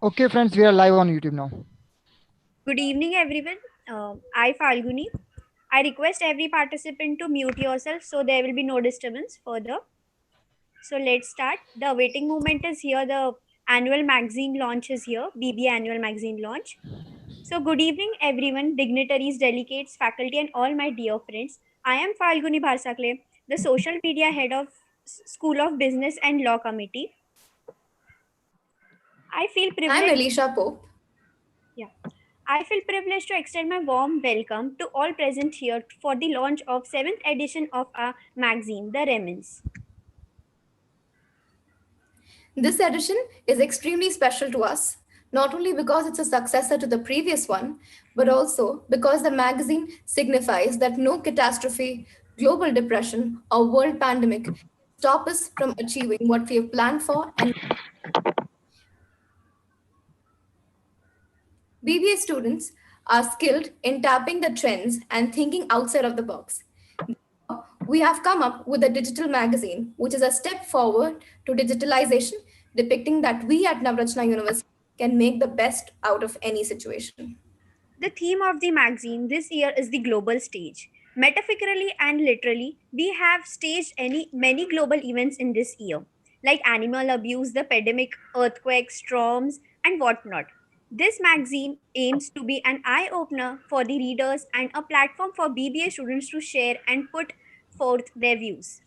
Okay, friends, we are live on YouTube now. Good evening, everyone. I Falguni. I request every participant to mute yourself so there will be no disturbance further. So let's start. The waiting moment is here. The annual magazine launch is here. BBA annual magazine launch. So good evening, everyone, dignitaries, delegates, faculty, and all my dear friends. I am Falguni Bharsakle, the social media head of School of Business and Law Committee. I feel I'm privileged. Elisha Pope. Yeah. I feel privileged to extend my warm welcome to all present here for the launch of 7th edition of our magazine, The Reminisce. This edition is extremely special to us, not only because it's a successor to the previous one, but also because the magazine signifies that no catastrophe, global depression, or world pandemic can stop us from achieving what we have planned for. And BBA students are skilled in tapping the trends and thinking outside of the box. We have come up with a digital magazine, which is a step forward to digitalization, depicting that we at Navratna University can make the best out of any situation. The theme of the magazine this year is the global stage. Metaphorically and literally, we have staged many global events in this year, like animal abuse, the pandemic, earthquakes, storms, and whatnot. This magazine aims to be an eye opener for the readers and a platform for BBA students to share and put forth their views.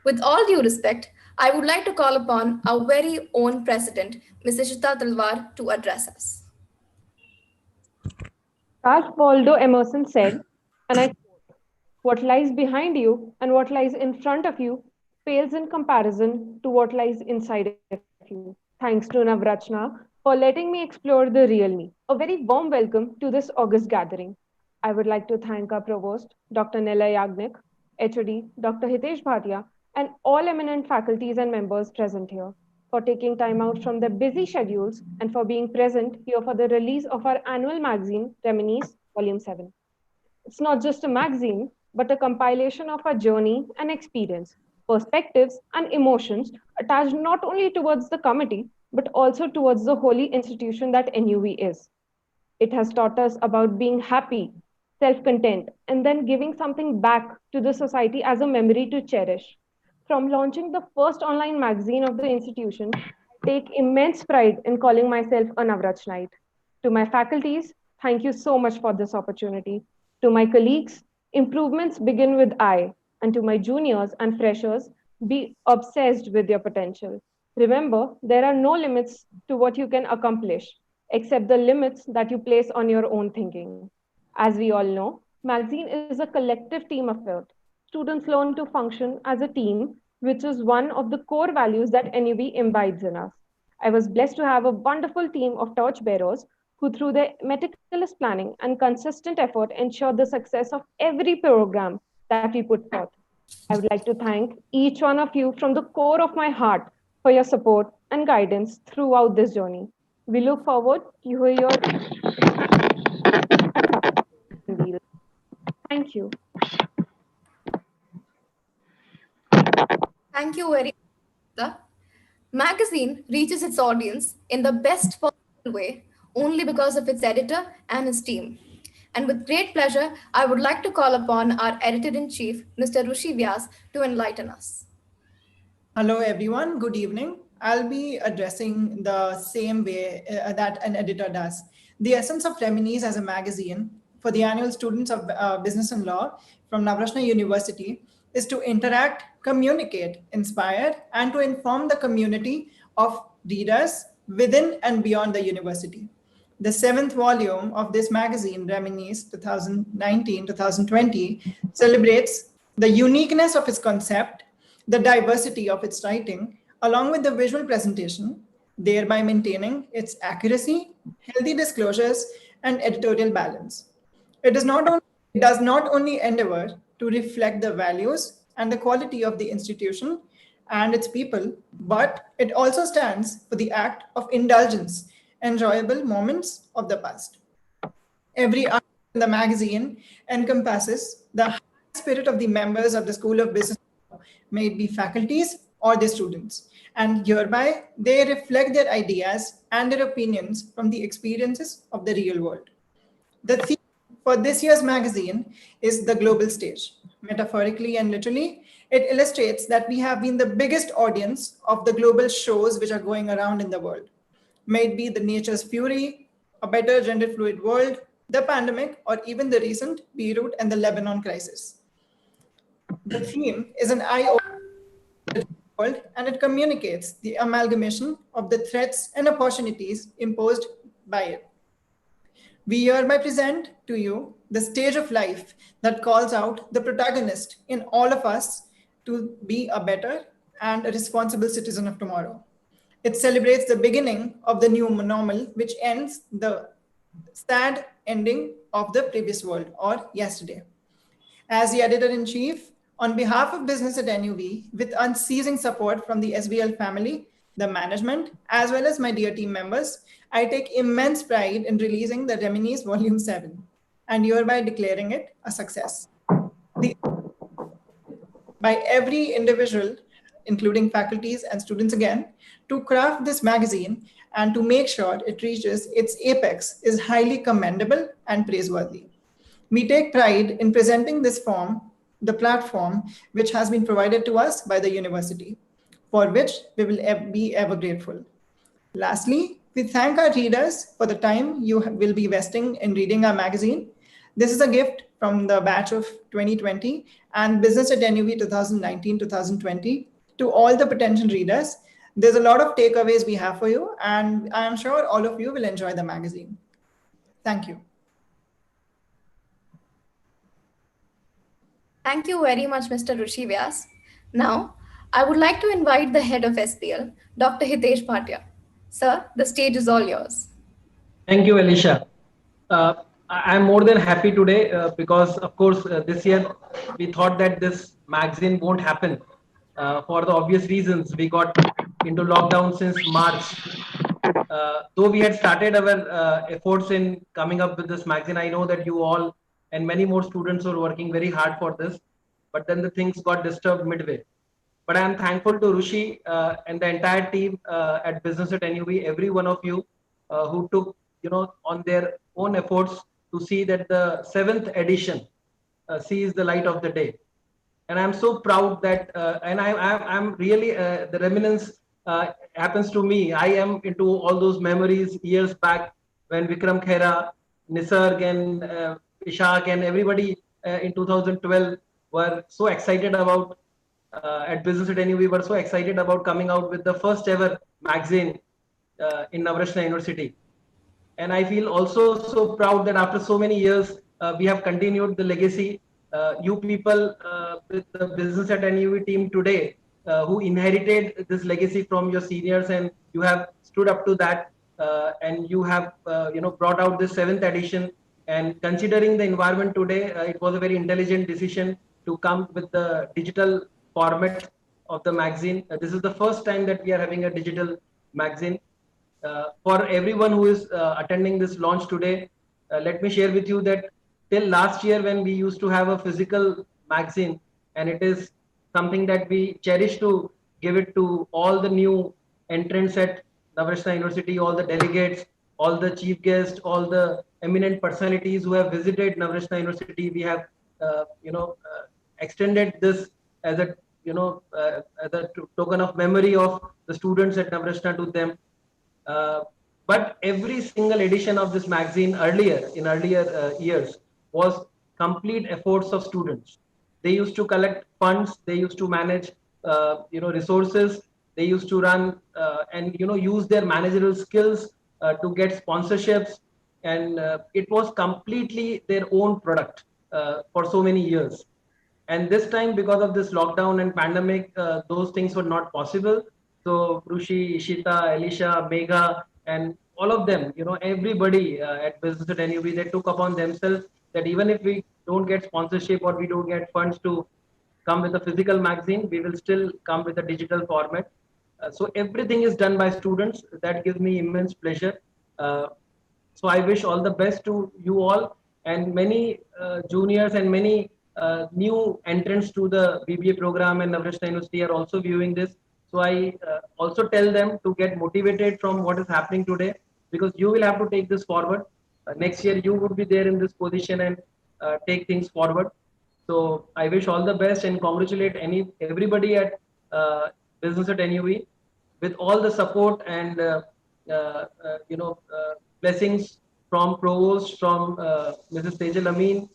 With all due respect, I would like to call upon our very own president, Ms. Ishita Talwar, to address us. Ralph Waldo Emerson said, and I quote, "What lies behind you and what lies in front of you pales in comparison to what lies inside of you." Thanks to Navrachna for letting me explore the real me. A very warm welcome to this August gathering. I would like to thank our Provost, Dr. Nella Yagnik, HOD, Dr. Hitesh Bhatia, and all eminent faculties and members present here for taking time out from their busy schedules and for being present here for the release of our annual magazine, Reminisce, Volume 7. It's not just a magazine, but a compilation of our journey and experience, perspectives, and emotions attached not only towards the committee, but also towards the holy institution that NUV is. It has taught us about being happy, self content, and then giving something back to the society as a memory to cherish. From launching the first online magazine of the institution, I take immense pride in calling myself a Navrachnite. To my faculties, thank you so much for this opportunity. To my colleagues, improvements begin with I. And to my juniors and freshers, be obsessed with your potential. Remember, there are no limits to what you can accomplish, except the limits that you place on your own thinking. As we all know, magazine is a collective team effort. Students learn to function as a team, which is one of the core values that NUV imbibes in us. I was blessed to have a wonderful team of torchbearers who, through their meticulous planning and consistent effort, ensured the success of every program that we put forth. I would like to thank each one of you from the core of my heart for your support and guidance throughout this journey. We look forward to hear your wheels. Thank you. Thank you very much. The magazine reaches its audience in the best possible way only because of its editor and his team. And with great pleasure, I would like to call upon our editor in chief, Mr. Rushi Vyas, to enlighten us. Hello, everyone. Good evening. I'll be addressing the same way that an editor does. The essence of Reminisce as a magazine for the annual students of business and law from Navrashna University is to interact, communicate, inspire, and to inform the community of readers within and beyond the university. The seventh volume of this magazine, Reminisce 2019-2020, celebrates the uniqueness of its concept, the diversity of its writing, along with the visual presentation, thereby maintaining its accuracy, healthy disclosures, and editorial balance. It does not only endeavor to reflect the values and the quality of the institution and its people, but it also stands for the act of indulgence, enjoyable moments of the past. Every article in the magazine encompasses the high spirit of the members of the School of Business, may it be faculties, or their students, and hereby they reflect their ideas and their opinions from the experiences of the real world. The theme for this year's magazine is the global stage. Metaphorically and literally, it illustrates that we have been the biggest audience of the global shows which are going around in the world. May it be the nature's fury, a better gender fluid world, the pandemic, or even the recent Beirut and the Lebanon crisis. The theme is an eye opener world, and it communicates the amalgamation of the threats and opportunities imposed by it. We hereby present to you the stage of life that calls out the protagonist in all of us to be a better and a responsible citizen of tomorrow. It celebrates the beginning of the new normal, which ends the sad ending of the previous world or yesterday. As the editor in chief, on behalf of business at NUV, with unceasing support from the SBL family, the management, as well as my dear team members, I take immense pride in releasing the Reminisce Volume 7 and hereby declaring it a success. By every individual, including faculties and students again, to craft this magazine and to make sure it reaches its apex is highly commendable and praiseworthy. We take pride in presenting this form, the platform which has been provided to us by the university, for which we will be ever grateful. Lastly, we thank our readers for the time you will be investing in reading our magazine. This is a gift from the batch of 2020 and Business at NUV 2019-2020 to all the potential readers. There's a lot of takeaways we have for you, and I am sure all of you will enjoy the magazine. Thank you. Thank you very much, Mr. Rushi Vyas. Now, I would like to invite the head of SPL, Dr. Hitesh Bhatia. Sir, the stage is all yours. Thank you, Alicia. I'm more than happy today because, of course, this year we thought that this magazine won't happen for the obvious reasons. We got into lockdown since March. Though we had started our efforts in coming up with this magazine, I know that you all and many more students were working very hard for this, but then the things got disturbed midway. But I am thankful to Rushi and the entire team at Business at NUV, every one of you who took, on their own efforts to see that the 7th edition sees the light of the day. And I'm so proud that, and I'm really, the reminiscence happens to me. I am into all those memories years back when Vikram Khera, Nisarg and Ishaq and everybody in 2012 were so excited about, at Business at NUV, we were so excited about coming out with the first ever magazine in Navrashna University. And I feel also so proud that after so many years, we have continued the legacy. You people with the Business at NUV team today, who inherited this legacy from your seniors, and you have stood up to that, and you have brought out this 7th edition. And considering the environment today, it was a very intelligent decision to come with the digital format of the magazine. This is the first time that we are having a digital magazine. For everyone who is attending this launch today, let me share with you that till last year when we used to have a physical magazine, and it is something that we cherish to give it to all the new entrants at Navrashna University, all the delegates, all the chief guests, all the eminent personalities who have visited Navrashna University. We have extended this as a as a token of memory of the students at Navrashna to them. But every single edition of this magazine in earlier years was complete efforts of students. They used to collect funds, they used to manage resources, they used to run and use their managerial skills to get sponsorships, and it was completely their own product for so many years. And this time, because of this lockdown and pandemic, those things were not possible. So Rushi, Ishita, Elisha, Megha, and all of them, everybody at Business at NUV, they took upon themselves that even if we don't get sponsorship or we don't get funds to come with a physical magazine, we will still come with a digital format. So everything is done by students. That gives me immense pleasure. So I wish all the best to you all, and many juniors and many new entrants to the BBA program and Navrashna University are also viewing this. So I also tell them to get motivated from what is happening today, because you will have to take this forward. Next year you would be there in this position and take things forward. So I wish all the best and congratulate everybody at business at NUV with all the support and blessings from provost, from Mrs. Tejal Amin,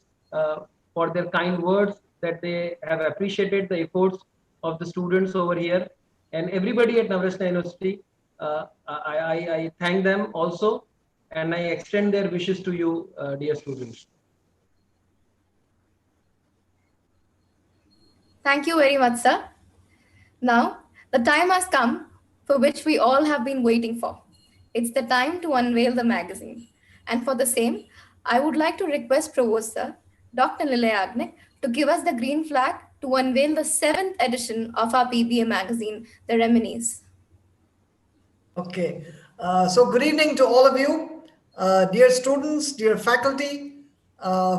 for their kind words, that they have appreciated the efforts of the students over here, and everybody at Navratna University. I thank them also, and I extend their wishes to you, dear students. Thank you very much, sir. Now, the time has come for which we all have been waiting for. It's the time to unveil the magazine. And for the same, I would like to request Provost Sir, Dr. Nilay Agnik, to give us the green flag to unveil the 7th edition of our BBA magazine, the Reminisce. Okay, so good evening to all of you, dear students, dear faculty.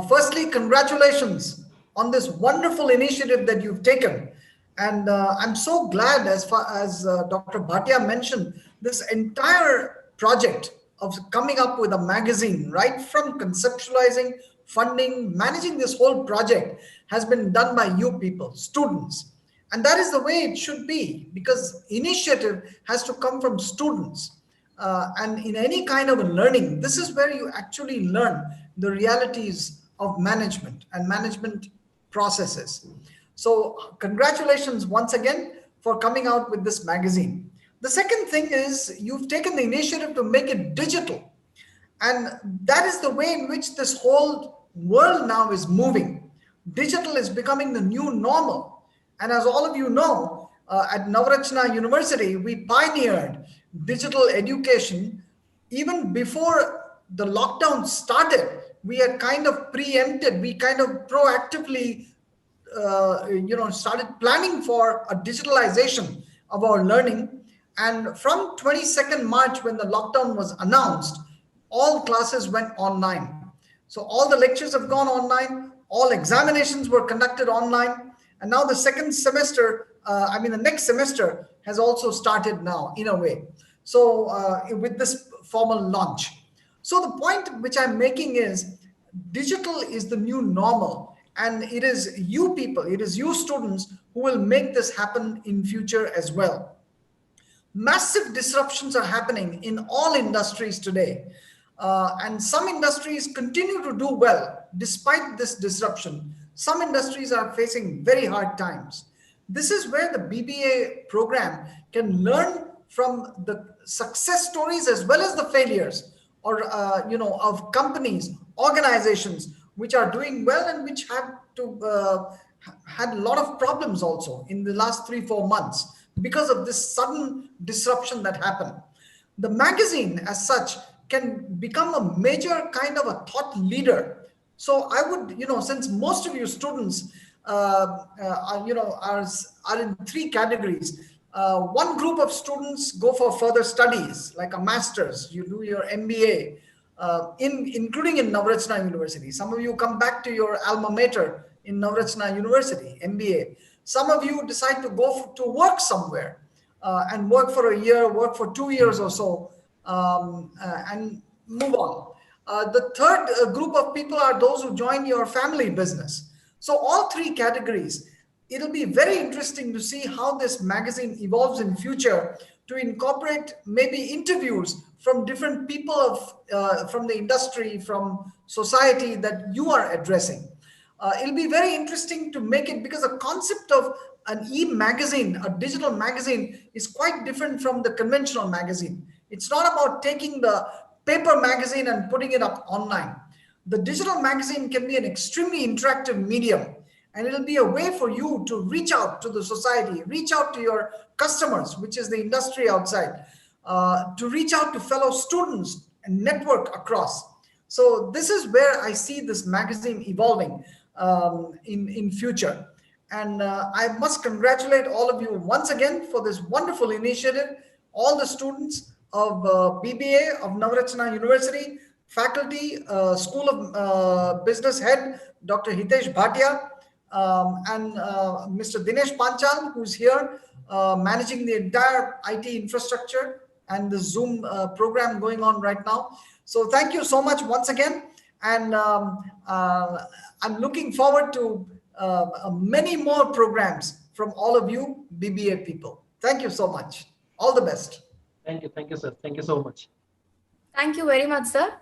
Firstly, congratulations on this wonderful initiative that you've taken. And I'm so glad, as far as Dr. Bhatia mentioned, this entire project of coming up with a magazine, right from conceptualizing, funding, managing this whole project has been done by you people, students. And that is the way it should be, because initiative has to come from students. And in any kind of a learning, this is where you actually learn the realities of management and management processes. So congratulations once again for coming out with this magazine. The second thing is you've taken the initiative to make it digital. And that is the way in which this whole world now is moving. Digital is becoming the new normal. And as all of you know, at Navratna University, we pioneered digital education. Even before the lockdown started, we had kind of preempted, we kind of proactively started planning for a digitalization of our learning. And from 22nd March, when the lockdown was announced, all classes went online. So all the lectures have gone online, all examinations were conducted online, and now the second semester, the next semester has also started now in a way. So with this formal launch. So the point which I'm making is digital is the new normal, and it is you people, it is you students who will make this happen in future as well. Massive disruptions are happening in all industries today. And some industries continue to do well despite this disruption. Some industries are facing very hard times. This is where the BBA program can learn from the success stories as well as the failures, or of companies, organizations which are doing well and which have had a lot of problems also in the last 3-4 months because of this sudden disruption that happened. The magazine as such can become a major kind of a thought leader. So I would, since most of you students are in 3 categories. One group of students go for further studies, like a master's, you do your MBA, including in Navratna University. Some of you come back to your alma mater in Navratna University, MBA. Some of you decide to go to work somewhere and work for a year, work for 2 years or so, and move on. The third group of people are those who join your family business. So all 3 categories, it'll be very interesting to see how this magazine evolves in future to incorporate maybe interviews from different people from the industry, from society that you are addressing. It'll be very interesting to make it, because the concept of an e-magazine, a digital magazine, is quite different from the conventional magazine. It's not about taking the paper magazine and putting it up online. The digital magazine can be an extremely interactive medium, and it'll be a way for you to reach out to the society, reach out to your customers, which is the industry outside, to reach out to fellow students and network across. So this is where I see this magazine evolving in future. And I must congratulate all of you once again for this wonderful initiative, all the students of BBA of Navratna University, faculty, School of Business Head, Dr. Hitesh Bhatia, and Mr. Dinesh Panchal, who's here managing the entire IT infrastructure and the Zoom program going on right now. So thank you so much once again. And I'm looking forward to many more programs from all of you BBA people. Thank you so much. All the best. Thank you, sir. Thank you so much. Thank you very much, sir.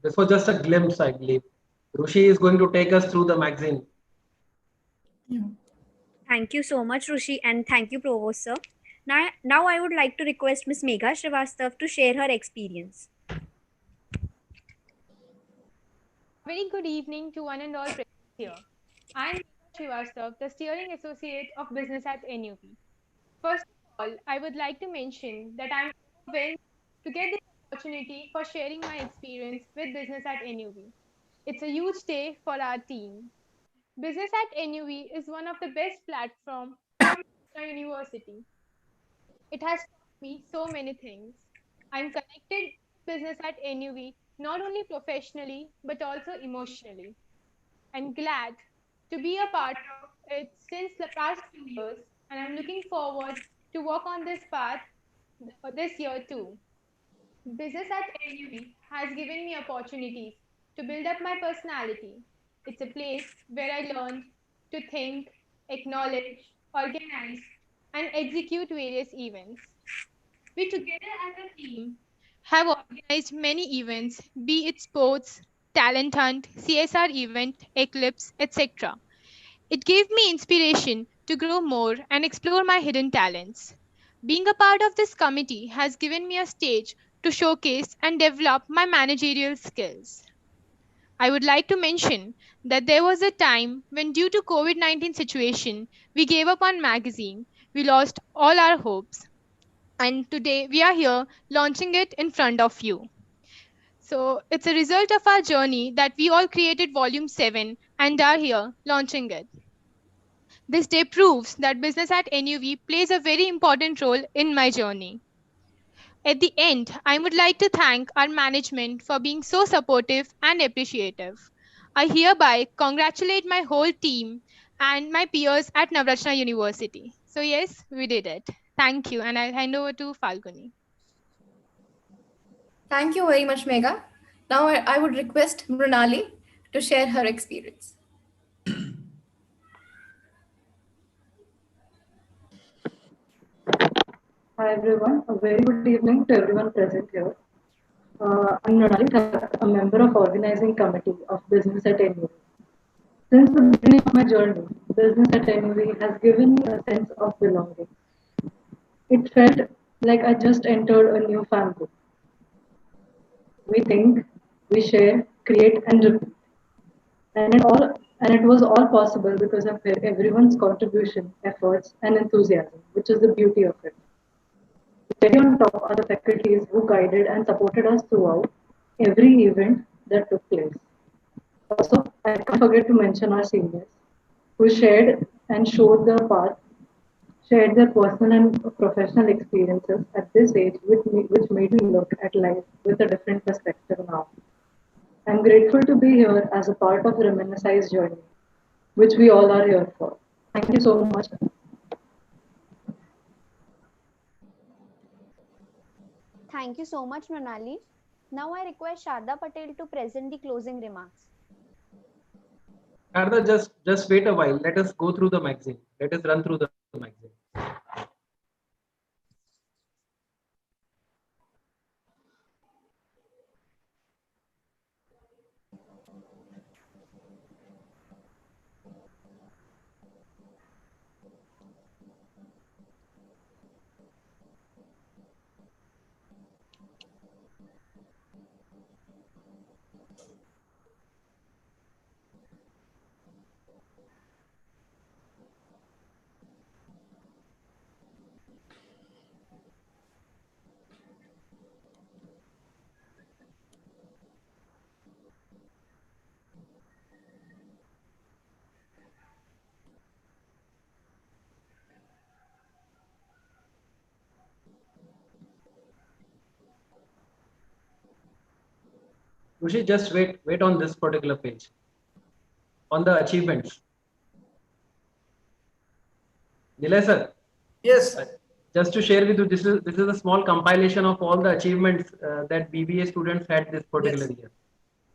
This was just a glimpse, I believe. Rushi is going to take us through the magazine. Thank you so much, Rushi, and thank you, Provost sir. Now I would like to request Ms. Megha Srivastav to share her experience. Very good evening to one and all present here. I am Neha Srivastav, the Steering Associate of Business at NUV. First of all, I would like to mention that I am overwhelmed to get this opportunity for sharing my experience with Business at NUV. It's a huge day for our team. Business at NUV is one of the best platforms from our university. It has taught me so many things. I'm connected with Business at NUV not only professionally but also emotionally. I'm glad to be a part of it since the past 2 years, and I'm looking forward to work on this path this year too. Business at NUV has given me opportunities to build up my personality. It's a place where I learned to think, acknowledge, organize, and execute various events. We together as a team have organized many events, be it sports, talent hunt, CSR event, Eclipse, etc. It gave me inspiration to grow more and explore my hidden talents. Being a part of this committee has given me a stage to showcase and develop my managerial skills. I would like to mention that there was a time when due to COVID-19 situation, we gave up on magazine. We lost all our hopes. And today we are here launching it in front of you. So it's a result of our journey that we all created volume 7 and are here launching it. This day proves that business at NUV plays a very important role in my journey. At the end, I would like to thank our management for being so supportive and appreciative. I hereby congratulate my whole team and my peers at Navratna University. So yes, we did it. Thank you, and I'll hand over to Falguni. Thank you very much, Megha. Now I would request Mrunali to share her experience. Hi everyone, a very good evening to everyone present here. I'm Nonali Thakur, a member of organizing committee of business at NUV. Since the beginning of my journey, business at NUV has given me a sense of belonging. It felt like I just entered a new family. We think, we share, create, and repeat, and it was all possible because of everyone's contribution, efforts, and enthusiasm, which is the beauty of it. Very on top are the faculties who guided and supported us throughout every event that took place. Also, I can't forget to mention our seniors who shared and showed the path, shared their personal and professional experiences at this age, which made me look at life with a different perspective now. I'm grateful to be here as a part of Reminisce's journey, which we all are here for. Thank you so much. Thank you so much, Manali. Now I request Sharda Patel to present the closing remarks. Sharda, just wait a while. Let us go through the magazine. Let us run through the magazine. Rushi, just wait on this particular page. On the achievements. Nilay sir, Yes. just to share with you, this is a small compilation of all the achievements that BBA students had this particular Yes. year.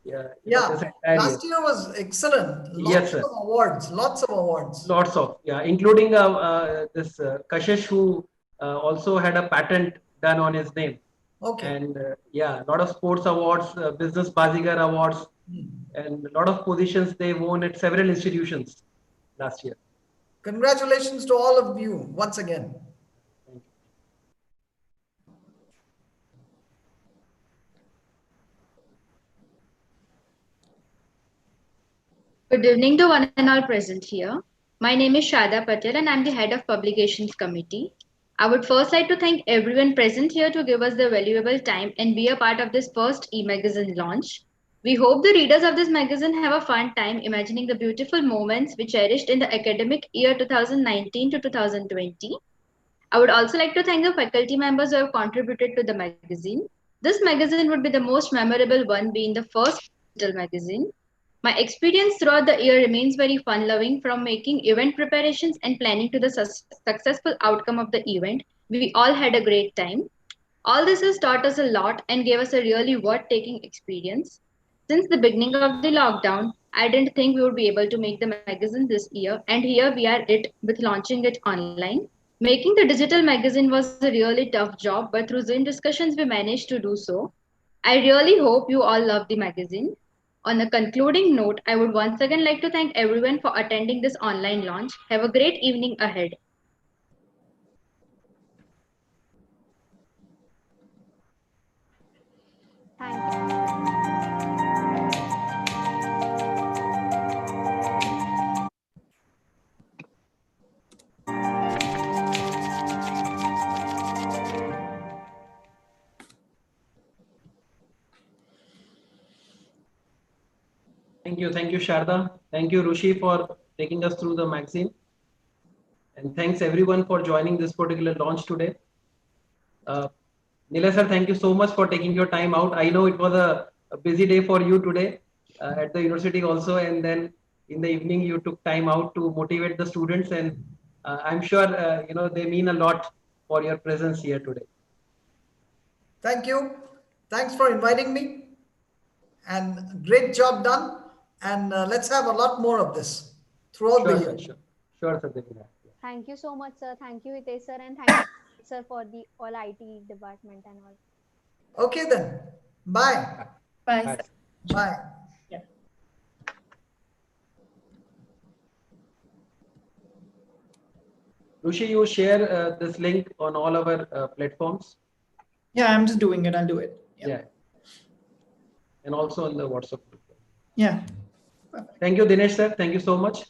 Yeah, this Yeah. entire year. Last year was excellent. Yes, Lots sir. of awards. Lots of awards. Lots of, yeah, including this Kashish, who also had a patent done on his name. Okay. And yeah, a lot of sports awards, business Bazigar awards, and a lot of positions they won at several institutions last year. Congratulations to all of you once again. Thank you. Good evening to one and all present here. My name is Shada Patel and I'm the head of Publications Committee. I would first like to thank everyone present here to give us their valuable time and be a part of this first e-magazine launch. We hope the readers of this magazine have a fun time imagining the beautiful moments we cherished in the academic year 2019 to 2020. I would also like to thank the faculty members who have contributed to the magazine. This magazine would be the most memorable one, being the first digital magazine. My experience throughout the year remains very fun loving, from making event preparations and planning to the successful outcome of the event. We all had a great time. All this has taught us a lot and gave us a really worth taking experience. Since the beginning of the lockdown, I didn't think we would be able to make the magazine this year, and here we are with launching it online. Making the digital magazine was a really tough job, but through Zoom discussions we managed to do so. I really hope you all love the magazine. On a concluding note, I would once again like to thank everyone for attending this online launch. Have a great evening ahead. Thank you. Thank you, Sharda. Thank you, Rushi, for taking us through the magazine. And thanks everyone for joining this particular launch today. Nilay sir, thank you so much for taking your time out. I know it was a busy day for you today at the university also, and then in the evening you took time out to motivate the students, and I'm sure they mean a lot for your presence here today. Thank you. Thanks for inviting me. And great job done. And let's have a lot more of this throughout the Sure, year. sir. Sure, sir. Definitely. Thank you so much, sir. Thank you, Hitesh sir, and thank you, sir, for the all IT department and all. Okay then. Bye. Bye. Bye. Bye. Rushi, you share this link on all our platforms. Yeah, I'm just doing it. I'll do it. Yeah. And also on the WhatsApp group. Yeah. Thank you, Dinesh sir. Thank you so much.